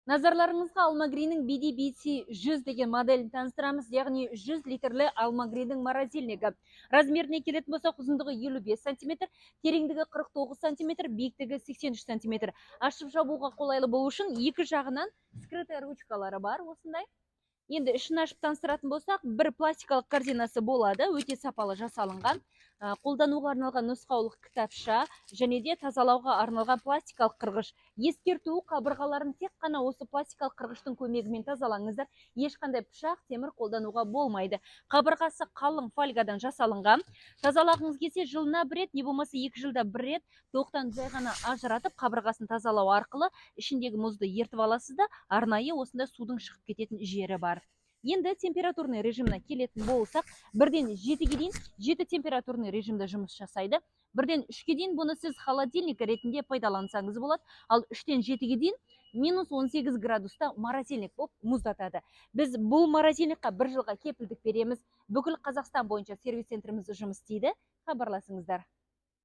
Назарларыңызға Алмагридің BD-BC 100 деген моделін таныстырамыз, яғни 100 литрлі Алмагридің морозильнигі. Размеріне келетін болсақ, ұзындығы 55 см, тереңдігі 49 см, биіктігі 83 см. Ашып жабуға қолайлы болу үшін екі жағынан скрытый ручкалары бар осындай. Енді ішін ашып таныстыратын болсақ, бір пластикалық корзинасы болады, өте сапалы жасалынған. Қолдануға арналған нұсқаулық кітапша және де тазалауға арналған пластикалық қырғыш. Ескерту, қабырғаларын тек қана осы пластикалық қырғыштың көмегімен тазалаңыздар. Ешқандай пышақ, темір қолдануға болмайды. Қабырғасы қалың фольгадан жасалынған. Тазалағыңыз келсе, жылына бір рет, не болмаса 2 жылда бір рет тоқтан жай ғана ажыратып, қабырғасын тазалау арқылы ішіндегі мұзды ертіп аласыз да, арнайы осында судың шығып кететін жері бар. Енді температурный режиміне келетін болсақ, 1-ден 7-ге дейін 7 температурный режимде жұмыс жасайды. 1-ден 3-ге дейін бұны сіз холодильник ретінде пайдалансаңыз болады, ал 3-тен 7-ге дейін -18 градуста морозильник болып мұздатады. Біз бұл морозильникқа 1 жылға кепілдік береміз. Бүкіл Қазақстан бойынша сервис центріміз жұмыс істейді. Хабарласыңыздар.